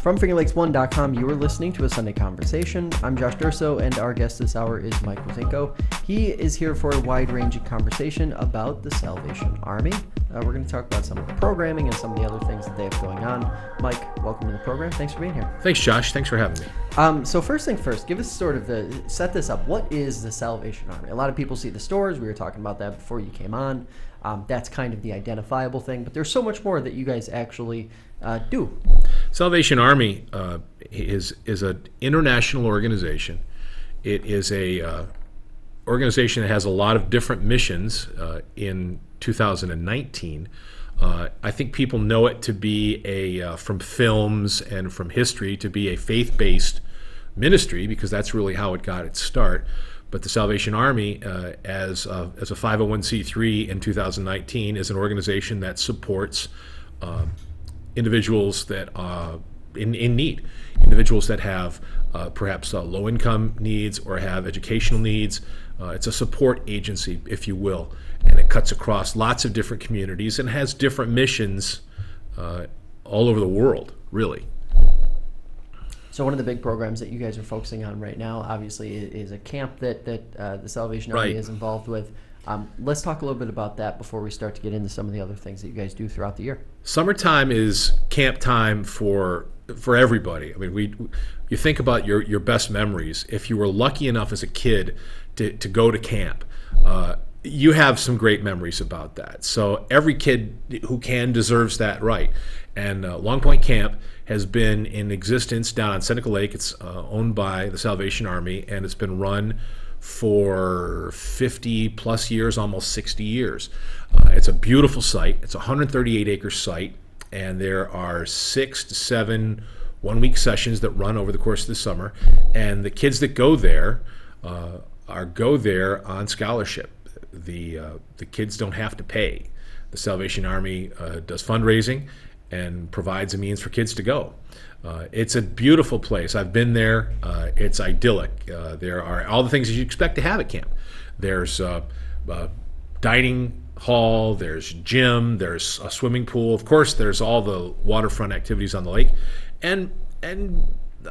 From FingerLakes1.com, you are listening to A Sunday Conversation. I'm Josh Durso, and our guest this hour is Mike Rusinko. He is here for a wide-ranging conversation about the Salvation Army. We're going to talk about some of the programming and some of the other things that they have going on. Mike, welcome to the program. Thanks for being here. Thanks, Josh. Thanks for having me. So first thing first, give us sort of set this up. What is the Salvation Army? A lot of people see the stores. We were talking about that before you came on. That's kind of the identifiable thing, but there's so much more that you guys actually do. Salvation Army is an international organization. It is a organization that has a lot of different missions. In 2019, I think people know it to be from films and from history, to be a faith-based ministry, because that's really how it got its start. But the Salvation Army, as a 501c3 in 2019, is an organization that supports individuals that in need, individuals that have perhaps low-income needs or have educational needs. It's a support agency, if you will, and it cuts across lots of different communities and has different missions all over the world, really. So one of the big programs that you guys are focusing on right now, obviously, is a camp that the Salvation Army is involved with. Let's talk a little bit about that before we start to get into some of the other things that you guys do throughout the year. Summertime is camp time for everybody. I mean, you think about your best memories. If you were lucky enough as a kid to go to camp, you have some great memories about that. So every kid who can deserves that right. And Long Point Camp has been in existence down on Seneca Lake. It's owned by the Salvation Army, and it's been run for 50 plus years, almost 60 years. It's a beautiful site. It's a 138-acre site, and there are 6 to 7 one-week sessions that run over the course of the summer. And the kids that go there go there on scholarship. The kids don't have to pay. The Salvation Army does fundraising and provides a means for kids to go. It's a beautiful place. I've been there. It's idyllic. There are all the things that you expect to have at camp. There's a dining hall, there's gym, there's a swimming pool. Of course, there's all the waterfront activities on the lake. And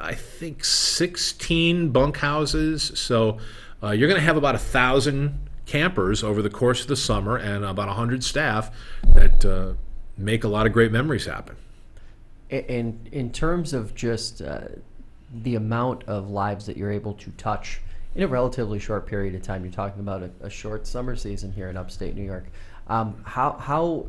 I think 16 bunkhouses. So you're going to have about 1,000 campers over the course of the summer, and about 100 staff that make a lot of great memories happen. And in terms of just the amount of lives that you're able to touch in a relatively short period of time, you're talking about a short summer season here in upstate New York. How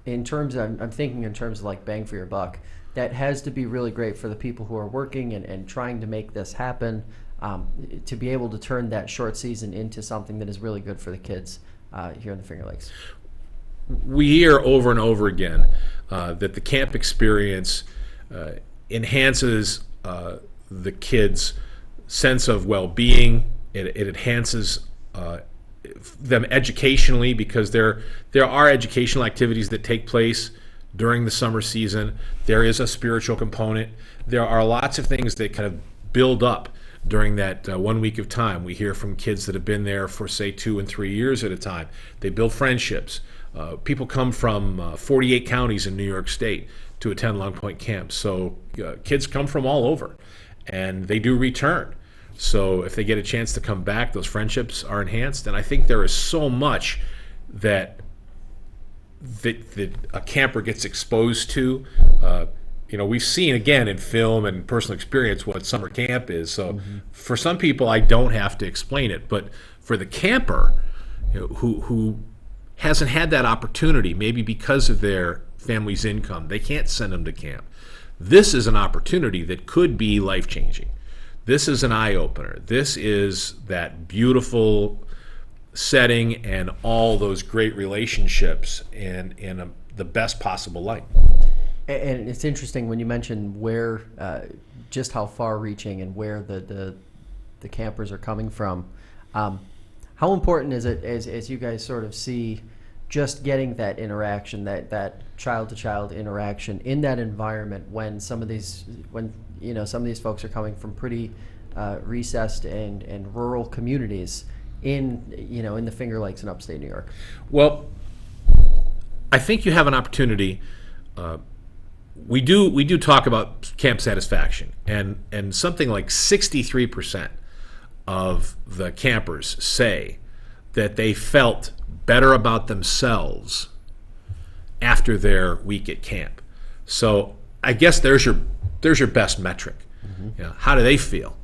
in terms of, I'm thinking in terms of like bang for your buck, that has to be really great for the people who are working and trying to make this happen, to be able to turn that short season into something that is really good for the kids here in the Finger Lakes. We hear over and over again that the camp experience enhances the kids' sense of well-being. It enhances them educationally, because there are educational activities that take place during the summer season. There is a spiritual component. There are lots of things that kind of build up during that 1 week of time. We hear from kids that have been there for, say, 2 and 3 years at a time. They build friendships. People come from 48 counties in New York State to attend Long Point Camp. So kids come from all over, and they do return. So if they get a chance to come back, those friendships are enhanced. And I think there is so much that a camper gets exposed to. We've seen, again, in film and personal experience what summer camp is. So for some people, I don't have to explain it. But for the camper, who hasn't had that opportunity, maybe because of their family's income, they can't send them to camp. This is an opportunity that could be life-changing. This is an eye-opener. This is that beautiful setting and all those great relationships in the best possible light. And it's interesting when you mention where, just how far-reaching and where the campers are coming from. How important is it, as you guys sort of see, just getting that interaction, that child-to-child interaction in that environment when some of these folks are coming from pretty recessed and rural communities in the Finger Lakes in upstate New York? Well, I think you have an opportunity we do talk about camp satisfaction, and something like 63% of the campers say that they felt better about themselves after their week at camp. So I guess there's your best metric. How do they feel?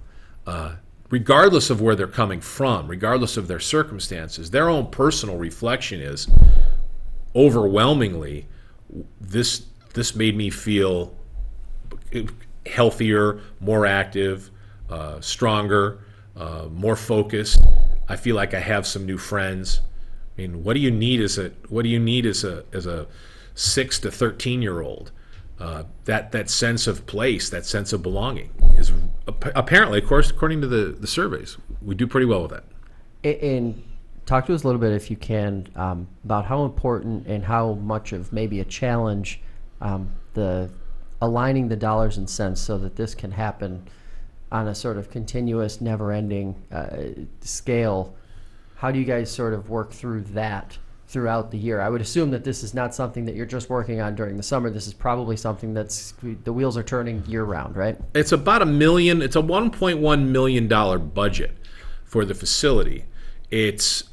Regardless of where they're coming from, regardless of their circumstances, their own personal reflection is overwhelmingly, this made me feel healthier, more active, stronger, more focused. I feel like I have some new friends. I mean, what do you need as a 6 to 13-year-old? That sense of place, that sense of belonging is apparently, of course, according to the surveys, we do pretty well with that. And talk to us a little bit, if you can, about how important and how much of maybe a challenge the aligning the dollars and cents so that this can happen on a sort of continuous, never-ending scale. How do you guys sort of work through that throughout the year? I would assume that this is not something that you're just working on during the summer. This is probably something that's the wheels are turning year-round, right? It's about $1 million. It's a $1.1 million budget for the facility. It's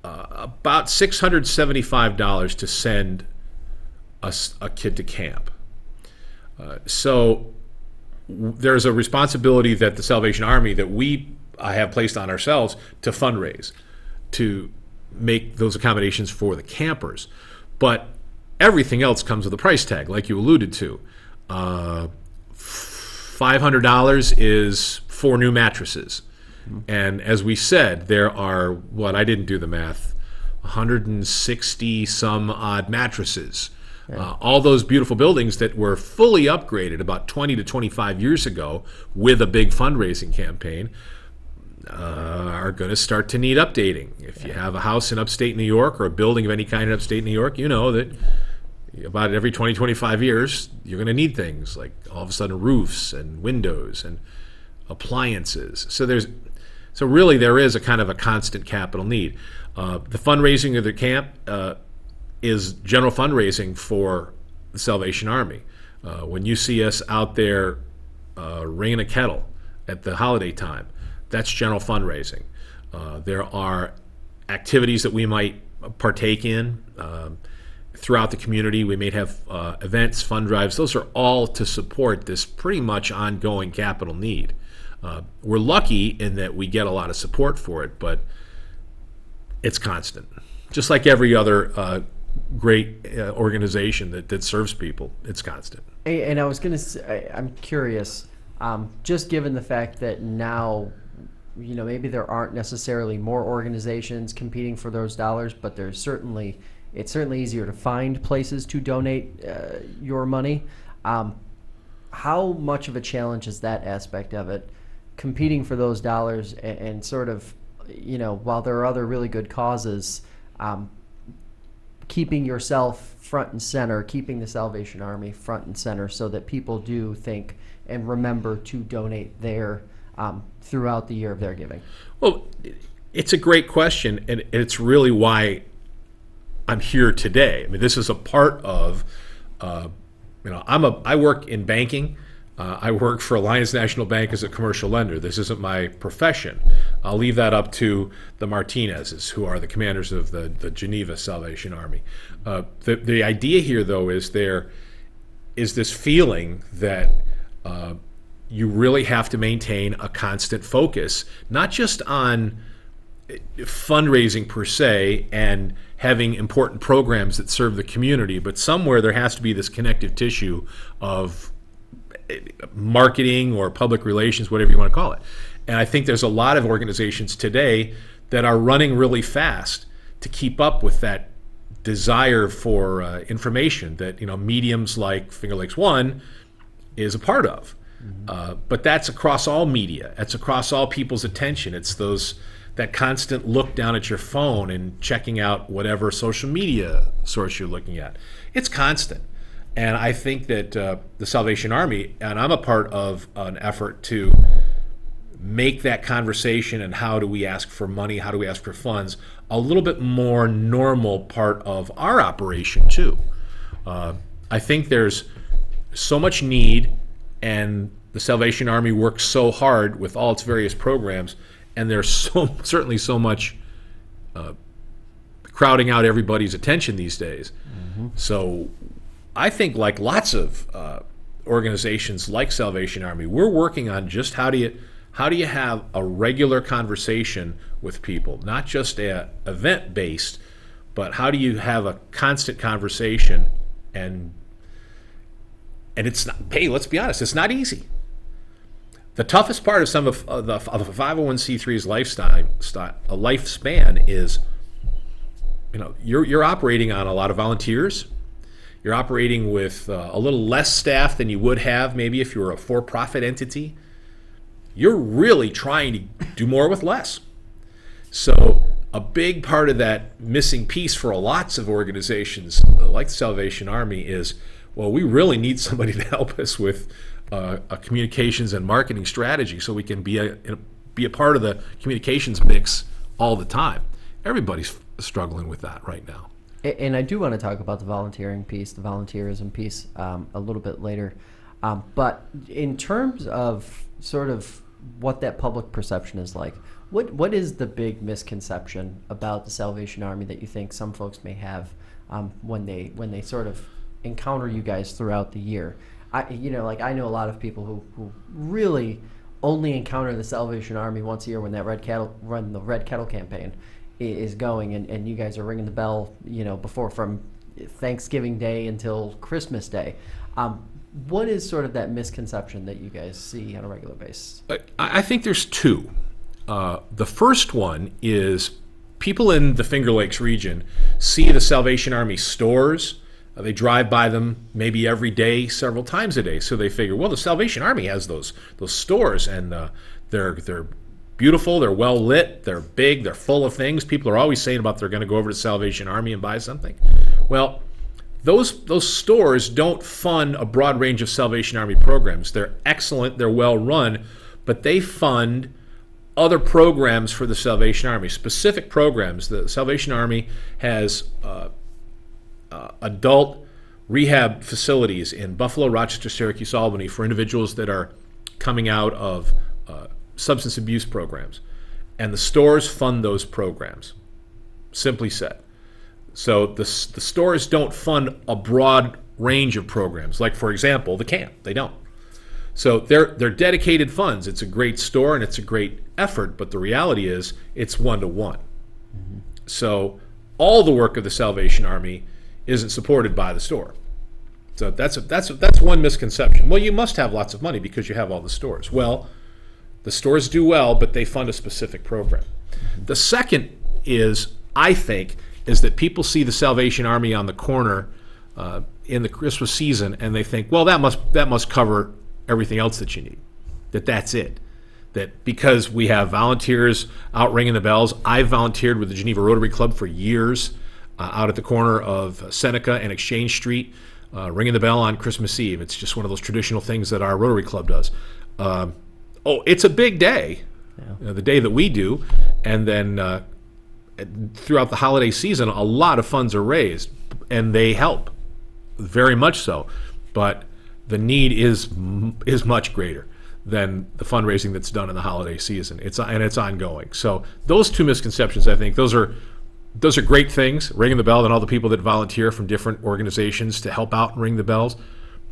about $675 to send a kid to camp. So there's a responsibility that the Salvation Army that I have placed on ourselves to fundraise, to make those accommodations for the campers. But everything else comes with a price tag, like you alluded to. $500 is 4 new mattresses. And as we said, there are, I didn't do the math, 160 some odd mattresses. All those beautiful buildings that were fully upgraded about 20 to 25 years ago with a big fundraising campaign are going to start to need updating. If you have a house in upstate New York or a building of any kind in upstate New York, you know that about every 20, 25 years, you're going to need things like all of a sudden roofs and windows and appliances. So really there is a kind of a constant capital need. The fundraising of the camp is general fundraising for the Salvation Army. When you see us out there ringing a kettle at the holiday time, that's general fundraising. There are activities that we might partake in throughout the community. We may have events, fund drives. Those are all to support this pretty much ongoing capital need. We're lucky in that we get a lot of support for it, but it's constant. Just like every other great organization that serves people, it's constant. And I was going to say, I'm curious, just given the fact that now, maybe there aren't necessarily more organizations competing for those dollars, but it's certainly easier to find places to donate your money. How much of a challenge is that aspect of it, competing for those dollars and sort of, while there are other really good causes, keeping yourself front and center, keeping the Salvation Army front and center so that people do think and remember to donate there throughout the year of their giving? Well, it's a great question, and it's really why I'm here today. I mean, this is a part of, I work in banking. I work for Lyons National Bank as a commercial lender. This isn't my profession. I'll leave that up to the Martinezes, who are the commanders of the Geneva Salvation Army. The idea here, though, is there is this feeling that you really have to maintain a constant focus, not just on fundraising per se and having important programs that serve the community, but somewhere there has to be this connective tissue of marketing or public relations, whatever you want to call it. And I think there's a lot of organizations today that are running really fast to keep up with that desire for information that mediums like Finger Lakes One is a part of. But that's across all media. That's across all people's attention. It's that constant look down at your phone and checking out whatever social media source you're looking at. It's constant. And I think that the Salvation Army, and I'm a part of an effort to make that conversation and how do we ask for money, how do we ask for funds, a little bit more normal part of our operation too. I think there's so much need, and the Salvation Army works so hard with all its various programs, and there's certainly so much crowding out everybody's attention these days. So I think, like lots of organizations like Salvation Army, we're working on just how do you have a regular conversation with people, not just event based, but how do you have a constant conversation, and it's not, hey, let's be honest, it's not easy. The toughest part of some of the 501c3's lifespan is, you're operating on a lot of volunteers. You're operating with a little less staff than you would have maybe if you were a for-profit entity. You're really trying to do more with less. So a big part of that missing piece for lots of organizations like the Salvation Army is, well, we really need somebody to help us with a communications and marketing strategy so we can be a part of the communications mix all the time. Everybody's struggling with that right now. And I do want to talk about the volunteering piece, the volunteerism piece, a little bit later. But in terms of sort of what that public perception is like, what is the big misconception about the Salvation Army that you think some folks may have when they sort of encounter you guys throughout the year? I know a lot of people who really only encounter the Salvation Army once a year when the Red Kettle Campaign is going, and you guys are ringing the bell, before, from Thanksgiving Day until Christmas Day. What is sort of that misconception that you guys see on a regular basis? I think there's two. The first one is people in the Finger Lakes region see the Salvation Army stores. They drive by them maybe every day, several times a day. So they figure, well, the Salvation Army has those stores, and they're beautiful, they're well lit, they're big, they're full of things. People are always saying about they're going to go over to Salvation Army and buy something. Well, those stores don't fund a broad range of Salvation Army programs. They're excellent, they're well run, but they fund other programs for the Salvation Army, specific programs. The Salvation Army has adult rehab facilities in Buffalo, Rochester, Syracuse, Albany for individuals that are coming out of substance abuse programs. And the stores fund those programs, simply said. So the stores don't fund a broad range of programs, like, for example, the camp. They don't. So they're dedicated funds. It's a great store and it's a great effort, but the reality is it's one-to-one. Mm-hmm. So all the work of the Salvation Army isn't supported by the store. So that's one misconception. Well, you must have lots of money because you have all the stores. Well, the stores do well, but they fund a specific program. Mm-hmm. The second is, I think, is that people see the Salvation Army on the corner in the Christmas season, and they think, well, that must cover everything else that you need. That's it. That because we have volunteers out ringing the bells. I've volunteered with the Geneva Rotary Club for years, out at the corner of Seneca and Exchange Street, ringing the bell on Christmas Eve. It's just one of those traditional things that our Rotary Club does. It's a big day, the day that we do, and then throughout the holiday season, a lot of funds are raised, and they help, very much so. But the need is much greater than the fundraising that's done in the holiday season. It's ongoing. So those two misconceptions, I think, those are great things, ringing the bell, and all the people that volunteer from different organizations to help out and ring the bells,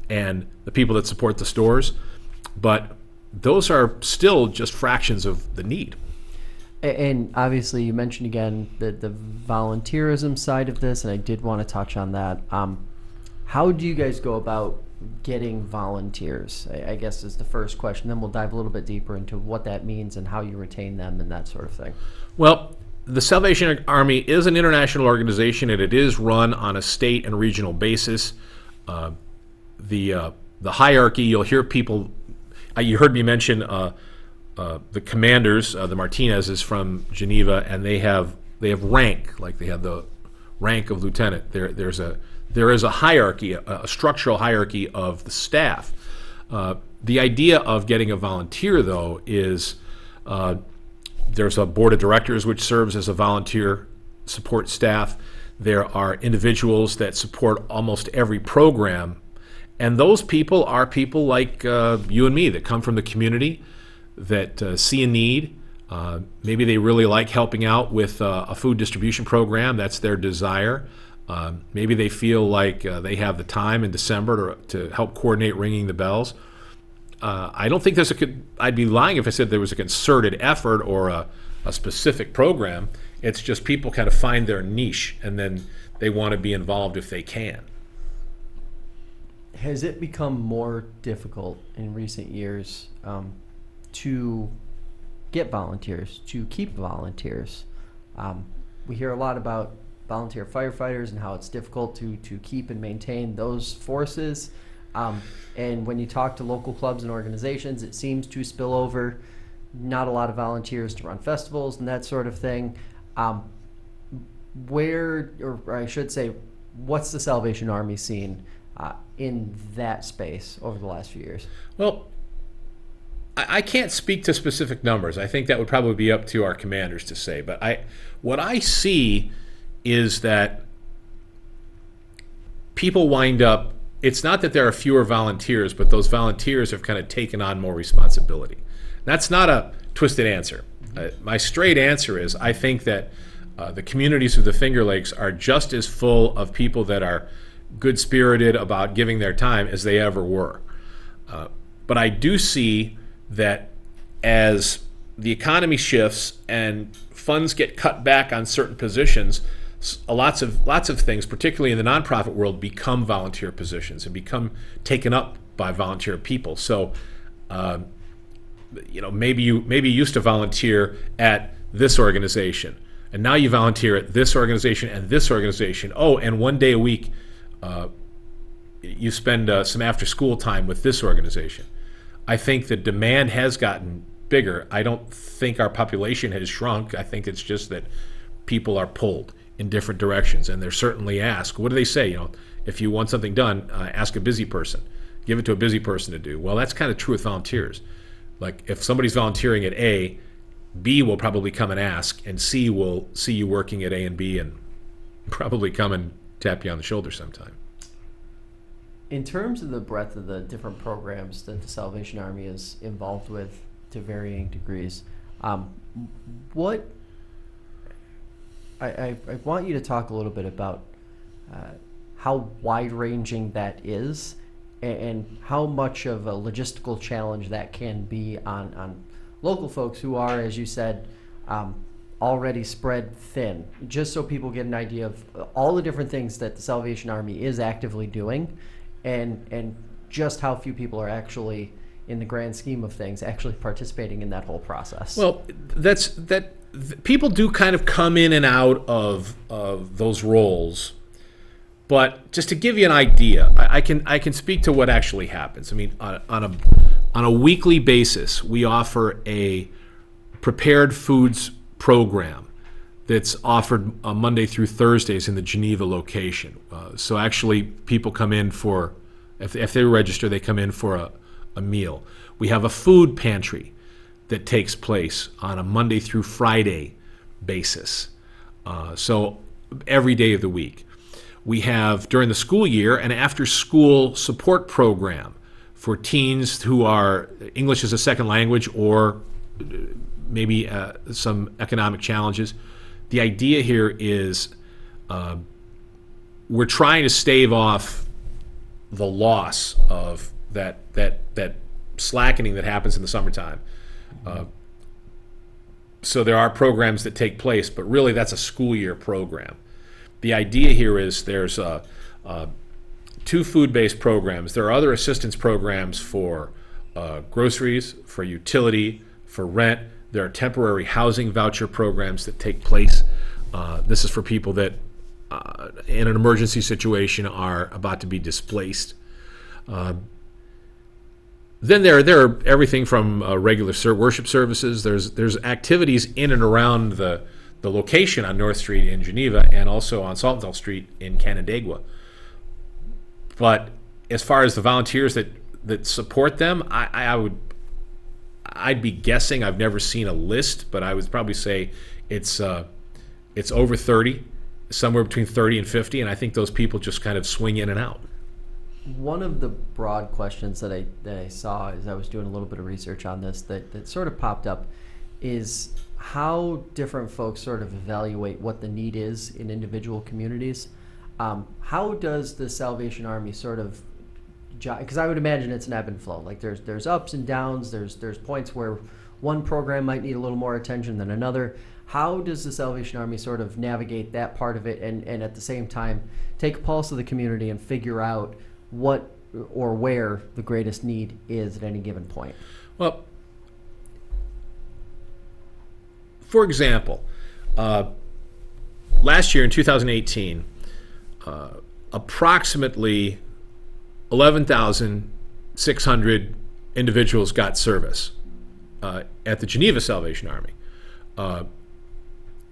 and the people that support the stores. But those are still just fractions of the need. And obviously, you mentioned again the volunteerism side of this, and I did want to touch on that. How do you guys go about getting volunteers? I guess is the first question. Then we'll dive a little bit deeper into what that means and how you retain them and that sort of thing. Well, the Salvation Army is an international organization, and it is run on a state and regional basis. The hierarchy, you'll hear people. You heard me mention the commanders, the Martinezes from Geneva, and they have rank, like they have the rank of lieutenant. There is a hierarchy, a structural hierarchy of the staff. The idea of getting a volunteer, though, is there's a board of directors which serves as a volunteer support staff. There are individuals that support almost every program, And those people are people like you and me that come from the community, that see a need. Maybe they really like helping out with a food distribution program. That's their desire. Maybe they feel like they have the time in December to help coordinate ringing the bells. I don't think I'd be lying if I said there was a concerted effort or a specific program. It's just people kind of find their niche, and then they want to be involved if they can. Has it become more difficult in recent years to get volunteers, to keep volunteers? We hear a lot about volunteer firefighters and how it's difficult to keep and maintain those forces. And when you talk to local clubs and organizations, it seems to spill over. Not a lot of volunteers to run festivals and that sort of thing. Or I should say, what's the Salvation Army seen in that space over the last few years? Well, I can't speak to specific numbers. I think that would probably be up to our commanders to say. But what I see is that people wind up, it's not that there are fewer volunteers, but those volunteers have kind of taken on more responsibility. That's not a twisted answer. My straight answer is I think that the communities of the Finger Lakes are just as full of people that are good-spirited about giving their time as they ever were. But I do see that as the economy shifts and funds get cut back on certain positions, lots of things, particularly in the nonprofit world, become volunteer positions and become taken up by volunteer people. So, maybe you used to volunteer at this organization, and now you volunteer at this organization and this organization. Oh, and one day a week, you spend some after-school time with this organization. I think the demand has gotten bigger. I don't think our population has shrunk. I think it's just that people are pulled in different directions, and they're certainly asked. What do they say? If you want something done, ask a busy person. Give it to a busy person to do. Well, that's kind of true with volunteers. Like if somebody's volunteering at A, B will probably come and ask, and C will see you working at A and B and probably come and tap you on the shoulder sometime. In terms of the breadth of the different programs that the Salvation Army is involved with to varying degrees, what I want you to talk a little bit about how wide-ranging that is and how much of a logistical challenge that can be on local folks who are, as you said, already spread thin. Just so people get an idea of all the different things that the Salvation Army is actively doing, and just how few people are actually, in the grand scheme of things, actually participating in that whole process. Well, people do kind of come in and out of those roles, but just to give you an idea, I can speak to what actually happens. I mean, on a weekly basis, we offer a prepared foods program that's offered Monday through Thursdays in the Geneva location. So actually, people come in for, if they register, they come in for a meal. We have a food pantry that takes place on a Monday through Friday basis. So every day of the week. We have, during the school year, an after-school support program for teens who are English as a second language or maybe some economic challenges. The idea here is we're trying to stave off the loss of that slackening that happens in the summertime. So there are programs that take place, but really that's a school year program. The idea here is there's two food-based programs. There are other assistance programs for groceries, for utility, for rent. There are temporary housing voucher programs that take place. This is for people that, in an emergency situation, are about to be displaced. Then there are everything from regular worship services. There's activities in and around the location on North Street in Geneva and also on Saltonstall Street in Canandaigua. But as far as the volunteers that support them, I'd be guessing. I've never seen a list, but I would probably say it's over 30, somewhere between 30 and 50, and I think those people just kind of swing in and out. One of the broad questions that I saw as I was doing a little bit of research on this that sort of popped up is how different folks sort of evaluate what the need is in individual communities. How does the Salvation Army sort of, because I would imagine it's an ebb and flow. Like there's ups and downs. There's points where one program might need a little more attention than another. How does the Salvation Army sort of navigate that part of it and at the same time take a pulse of the community and figure out what or where the greatest need is at any given point? Well, for example, last year in 2018, approximately 11,600 individuals got service at the Geneva Salvation Army.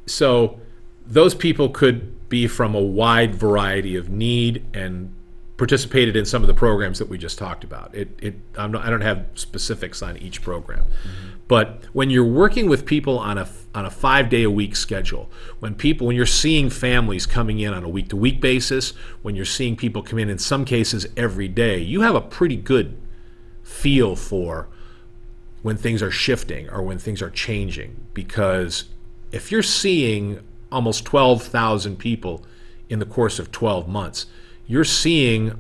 So those people could be from a wide variety of need and participated in some of the programs that we just talked about. I don't have specifics on each program. Mm-hmm. But when you're working with people on a 5-day-a-week schedule, when you're seeing families coming in on a week-to-week basis, when you're seeing people come in some cases every day, you have a pretty good feel for when things are shifting or when things are changing. Because if you're seeing almost 12,000 people in the course of 12 months, you're seeing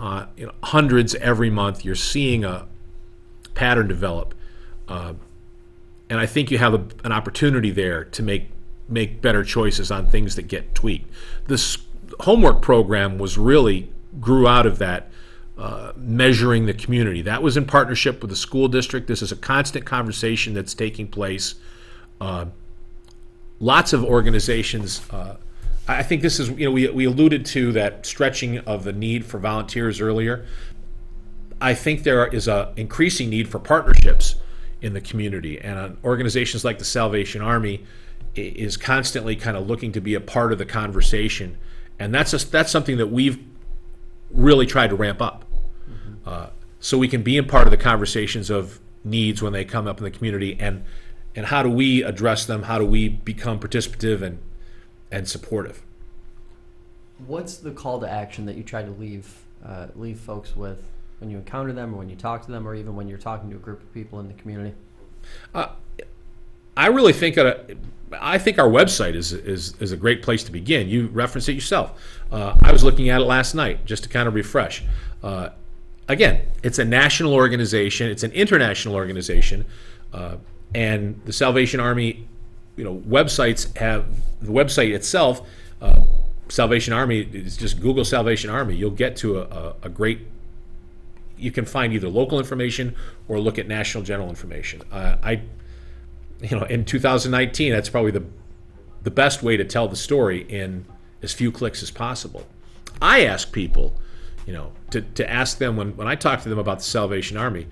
hundreds every month. You're seeing a pattern develop. And I think you have an opportunity there to make better choices on things that get tweaked. This homework program grew out of that, measuring the community. That was in partnership with the school district. This is a constant conversation that's taking place. Lots of organizations, I think this is, we alluded to that stretching of the need for volunteers earlier. I think there is an increasing need for partnerships in the community, and organizations like the Salvation Army is constantly kind of looking to be a part of the conversation, and that's something that we've really tried to ramp up, so we can be a part of the conversations of needs when they come up in the community, and how do we address them? How do we become participative and supportive? What's the call to action that you try to leave folks with when you encounter them, or when you talk to them, or even when you're talking to a group of people in the community? I really think I think our website is a great place to begin. You referenced it yourself. I was looking at it last night just to kind of refresh. Again, it's a national organization. It's an international organization, and the Salvation Army, websites have the website itself. Salvation Army is just Google Salvation Army. You'll get to a great. You can find either local information or look at national general information. In 2019, that's probably the best way to tell the story in as few clicks as possible. I ask people, to ask them when I talk to them about the Salvation Army.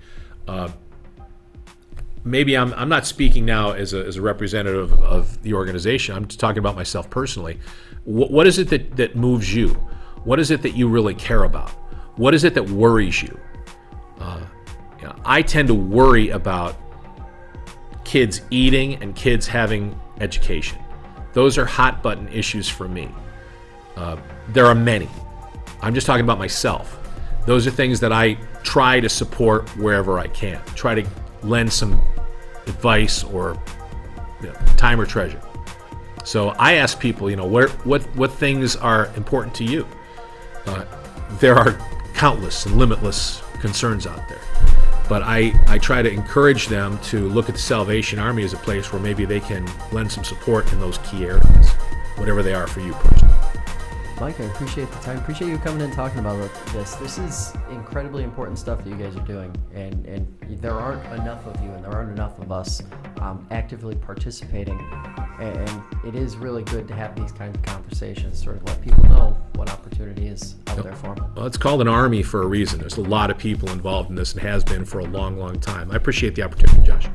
Maybe I'm not speaking now as a representative of the organization. I'm just talking about myself personally. What is it that moves you? What is it that you really care about? What is it that worries you? I tend to worry about kids eating and kids having education. Those are hot button issues for me. There are many. I'm just talking about myself. Those are things that I try to support wherever I can. Try to lend some advice or time or treasure. So I ask people, what things are important to you? There are countless and limitless concerns out there. But I try to encourage them to look at the Salvation Army as a place where maybe they can lend some support in those key areas, whatever they are for you personally. Mike, I appreciate the time. Appreciate you coming in and talking about this. This is incredibly important stuff that you guys are doing, and there aren't enough of you, and there aren't enough of us actively participating. And it is really good to have these kinds of conversations, sort of let people know what opportunity is out there for them. Well, it's called an army for a reason. There's a lot of people involved in this and has been for a long, long time. I appreciate the opportunity, Josh.